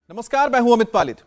नमस्कार, मैं हूं अमित पालित।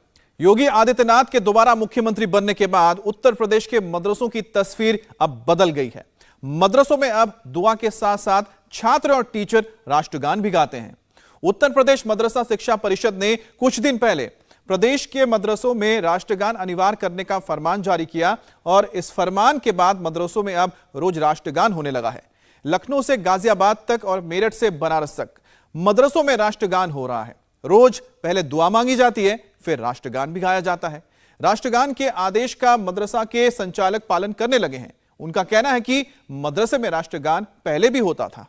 योगी आदित्यनाथ के दोबारा मुख्यमंत्री बनने के बाद उत्तर प्रदेश के मदरसों की तस्वीर अब बदल गई है। मदरसों में अब दुआ के साथ साथ छात्र और टीचर राष्ट्रगान भी गाते हैं। उत्तर प्रदेश मदरसा शिक्षा परिषद ने कुछ दिन पहले प्रदेश के मदरसों में राष्ट्रगान अनिवार्य करने का फरमान जारी किया और इस फरमान के बाद मदरसों में अब रोज राष्ट्रगान होने लगा है। लखनऊ से गाजियाबाद तक और मेरठ से बनारस तक मदरसों में राष्ट्रगान हो रहा है। रोज पहले दुआ मांगी जाती है, फिर राष्ट्रगान भी गाया जाता है। राष्ट्रगान के आदेश का मदरसा के संचालक पालन करने लगे हैं। उनका कहना है कि मदरसे में राष्ट्रगान पहले भी होता था।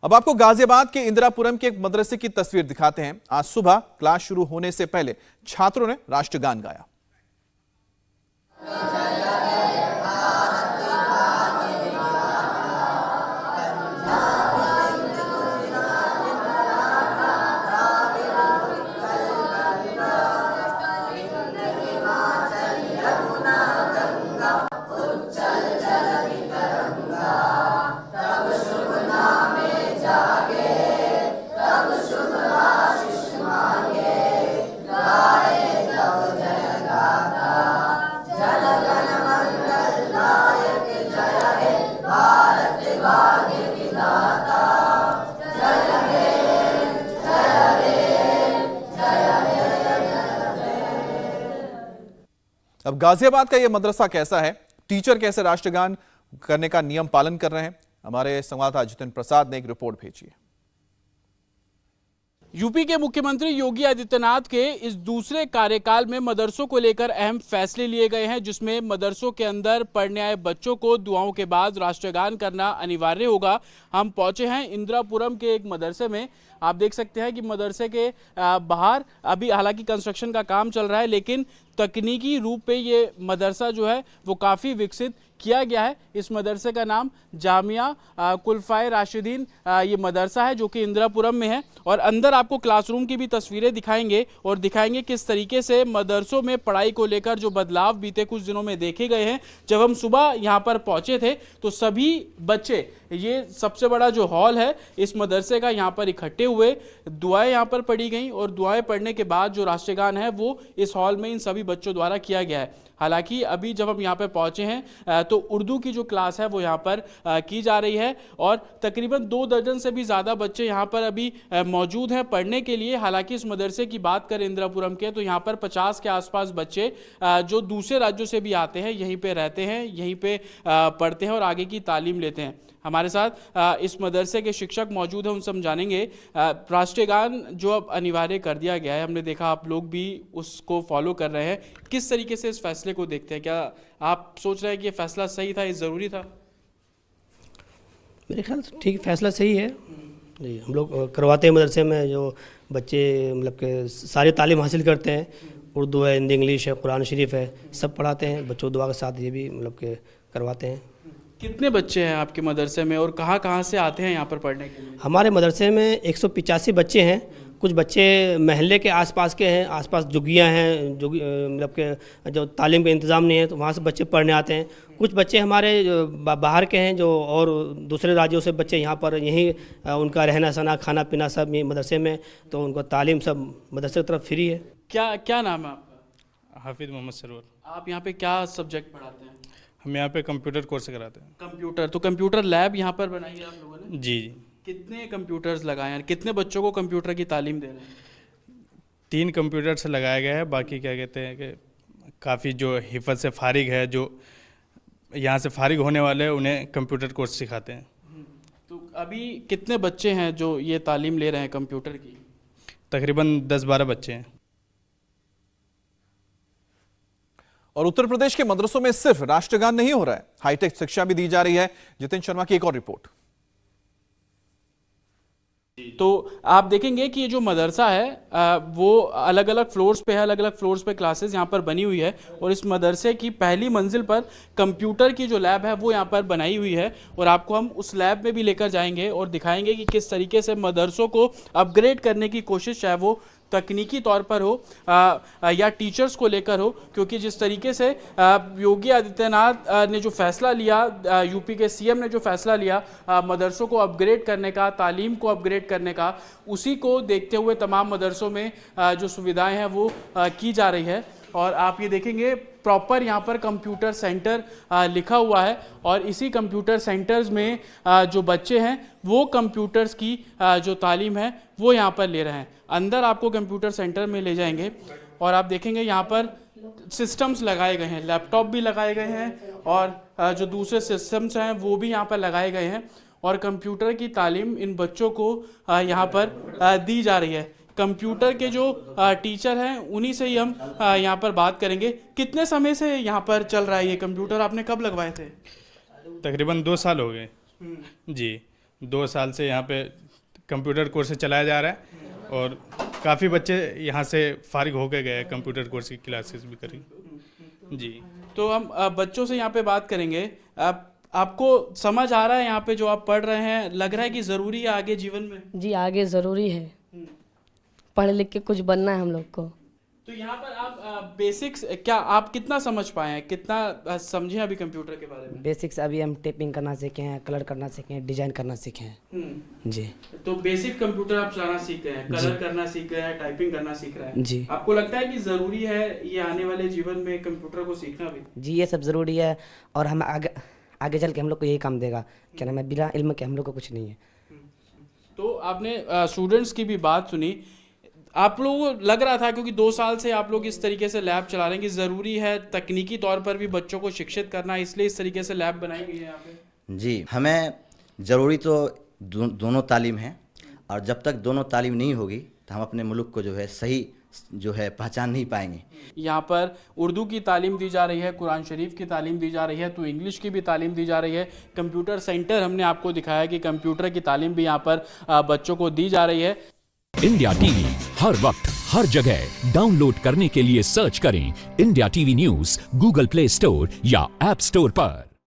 अब आपको गाजियाबाद के इंदिरापुरम के एक मदरसे की तस्वीर दिखाते हैं। आज सुबह क्लास शुरू होने से पहले छात्रों ने राष्ट्रगान गाया। अब गाजियाबाद का यह मदरसा कैसा है, टीचर कैसे राष्ट्रगान करने का नियम पालन कर रहे हैं, हमारे संवाददाता जितेंद्र प्रसाद ने एक रिपोर्ट भेजी है। यूपी के मुख्यमंत्री योगी आदित्यनाथ के इस दूसरे कार्यकाल में मदरसों को लेकर अहम फैसले लिए गए हैं, जिसमें मदरसों के अंदर पढ़ने आए बच्चों को दुआओं के बाद राष्ट्रगान करना अनिवार्य होगा। हम पहुंचे हैं इंदिरापुरम के एक मदरसे में। आप देख सकते हैं कि मदरसे के बाहर अभी हालांकि कंस्ट्रक्शन का काम चल रहा है, लेकिन तकनीकी रूप पे ये मदरसा जो है वो काफ़ी विकसित किया गया है। इस मदरसे का नाम जामिया कुलफाए राशिदीन ये मदरसा है, जो कि इंदिरापुरम में है। और अंदर आपको क्लासरूम की भी तस्वीरें दिखाएंगे और दिखाएंगे किस तरीके से मदरसों में पढ़ाई को लेकर जो बदलाव बीते कुछ दिनों में देखे गए हैं। जब हम सुबह यहाँ पर पहुँचे थे तो सभी बच्चे, ये सबसे बड़ा जो हॉल है इस मदरसे का, यहाँ पर इकट्ठे हुए, दुआएं यहाँ पर पढ़ी गई और दुआएं पढ़ने के बाद जो राष्ट्रगान है वो इस हॉल में इन सभी बच्चों द्वारा किया गया है। हालांकि अभी जब हम यहाँ पर पहुंचे हैं तो उर्दू की जो क्लास है वो यहाँ पर की जा रही है और तकरीबन 2 दर्जन से भी ज़्यादा बच्चे यहाँ पर अभी मौजूद हैं पढ़ने के लिए। हालांकि इस मदरसे की बात करें इंदिरापुरम के, तो यहाँ पर 50 के आसपास बच्चे जो दूसरे राज्यों से भी आते हैं, यहीं पे रहते हैं, यहीं पे पढ़ते हैं और आगे की तालीम लेते हैं। हमारे साथ इस मदरसे के शिक्षक मौजूद हैं, उनसे हम जानेंगे। राष्ट्रगान जो अब अनिवार्य कर दिया गया है, हमने देखा आप लोग भी उसको फॉलो कर रहे हैं, किस तरीके से इस फैसले को देखते हैं? क्या आप सोच रहे हैं कि ये फैसला सही था, ये ज़रूरी था? मेरे ख्याल से ठीक फैसला सही है जी। हम लोग करवाते हैं मदरसे में, जो बच्चे मतलब के सारी तालीम हासिल करते हैं, उर्दू है, हिंदी, इंग्लिश है, कुरान शरीफ है, सब पढ़ाते हैं बच्चों दुआ के साथ। ये भी मतलब के करवाते हैं। कितने बच्चे हैं आपके मदरसे में और कहाँ से आते हैं यहाँ पर पढ़ने के लिए? हमारे मदरसे में 185 बच्चे हैं। कुछ बच्चे महल्ले के आसपास के हैं, आसपास जुगियाँ हैं, जो मतलब के जो तालीम का इंतज़ाम नहीं है तो वहाँ से बच्चे पढ़ने आते हैं। कुछ बच्चे हमारे बाहर के हैं, जो और दूसरे राज्यों से बच्चे यहाँ पर, यहीं उनका रहना सहना खाना पीना सब मदरसे में, तो उनको तालीम सब मदरसे की तरफ फ्री है। क्या नाम है आपका? हाफिज़ मोहम्मद सरवर। आप यहाँ पे क्या सब्जेक्ट पढ़ाते हैं? हम यहाँ पे कंप्यूटर कोर्स कराते हैं। कंप्यूटर, तो कंप्यूटर लैब यहाँ पर बनाई है आप लोगों ने? जी। कितने कंप्यूटर्स लगाए हैं, कितने बच्चों को कंप्यूटर की तालीम दे रहे हैं? 3 कंप्यूटर से लगाया गया है। बाकी क्या कहते हैं कि काफ़ी जो हिफत से फारिग है, जो यहाँ से फारिग होने वाले हैं, उन्हें कंप्यूटर कोर्स सिखाते हैं। तो अभी कितने बच्चे हैं जो ये तालीम ले रहे हैं कंप्यूटर की? तकरीबन 10-12 बच्चे हैं। और उत्तर प्रदेश के मदरसों में सिर्फ राष्ट्रगान नहीं हो रहा है, हाईटेक शिक्षा भी दी जा रही है। जितेंद्र शर्मा की एक और रिपोर्ट। तो आप देखेंगे कि ये जो मदरसा है वो अलग अलग फ्लोर्स पे है, अलग अलग फ्लोर्स पे क्लासेस यहाँ पर बनी हुई है। और इस मदरसे की पहली मंजिल पर कंप्यूटर की जो लैब है वो यहाँ पर बनाई हुई है और आपको हम उस लैब में भी लेकर जाएंगे और दिखाएंगे कि किस तरीके से मदरसों को अपग्रेड करने की कोशिश है वो तकनीकी तौर पर हो या टीचर्स को लेकर हो, क्योंकि जिस तरीके से योगी आदित्यनाथ ने जो फैसला लिया, यूपी के सीएम ने जो फैसला लिया मदरसों को अपग्रेड करने का, तालीम को अपग्रेड करने का, उसी को देखते हुए तमाम मदरसों में जो सुविधाएं हैं वो की जा रही है। और आप ये देखेंगे प्रॉपर यहाँ पर कंप्यूटर सेंटर लिखा हुआ है और इसी कंप्यूटर सेंटर्स में जो बच्चे हैं वो कंप्यूटर्स की जो तालीम है वो यहाँ पर ले रहे हैं। अंदर आपको कंप्यूटर सेंटर में ले जाएंगे और आप देखेंगे यहाँ पर सिस्टम्स लगाए गए हैं, लैपटॉप भी लगाए गए हैं और जो दूसरे सिस्टम्स हैं वो भी यहाँ पर लगाए गए हैं और कंप्यूटर की तालीम इन बच्चों को यहाँ पर दी जा रही है। कंप्यूटर के जो टीचर हैं उन्हीं से ही हम यहाँ पर बात करेंगे। कितने समय से यहाँ पर चल रहा है ये कंप्यूटर, आपने कब लगवाए थे? तकरीबन 2 साल हो गए जी। 2 साल से यहाँ पे कंप्यूटर कोर्स चलाया जा रहा है और काफ़ी बच्चे यहाँ से फारिग होकर गए हैं, कंप्यूटर कोर्स की क्लासेस भी करी जी। तो हम बच्चों से यहाँ पे बात करेंगे। आपको समझ आ रहा है यहाँ पे जो आप पढ़ रहे हैं, लग रहा है कि ज़रूरी है आगे जीवन में? जी आगे ज़रूरी है, पढ़ लिख के कुछ बनना है हम लोग को। तो यहाँ पर आप बेसिक्स क्या आप कितना समझ पाए हैं, कितना समझे अभी कंप्यूटर के बारे में? बेसिक्स अभी हम टेपिंग करना सीखे हैं, कलर करना सीखे हैं, डिजाइन करना सीखे हैं जी। तो बेसिक कंप्यूटर आप चलाना सीख गए हैं, कलर करना सीख गए हैं, टाइपिंग करना सीख रहे हैं जी। आपको लगता है कि जरूरी है ये आने वाले जीवन में कंप्यूटर को सीखना भी? जी ये सब ज़रूरी है और हम आगे चल के हम लोग को यही काम देगा। क्या नाम है, बिना इल्म के हम लोग को कुछ नहीं है। तो आपने स्टूडेंट्स की भी बात सुनी, आप लोगों को लग रहा था क्योंकि 2 साल से आप लोग इस तरीके से लैब चला रहे हैं कि ज़रूरी है तकनीकी तौर पर भी बच्चों को शिक्षित करना, इसलिए इस तरीके से लैब बनाई गई है यहाँ पे? जी, हमें ज़रूरी तो दोनों तालीम है और जब तक दोनों तालीम नहीं होगी तो हम अपने मुल्क को जो है सही जो है पहचान नहीं पाएंगे। यहाँ पर उर्दू की तालीम दी जा रही है, कुरान शरीफ की तालीम दी जा रही है, तो इंग्लिश की भी तालीम दी जा रही है। कंप्यूटर सेंटर हमने आपको दिखाया कि कंप्यूटर की तालीम भी यहाँ पर बच्चों को दी जा रही है। इंडिया टीवी हर वक्त हर जगह डाउनलोड करने के लिए सर्च करें India TV news Google play store या ऐप स्टोर पर।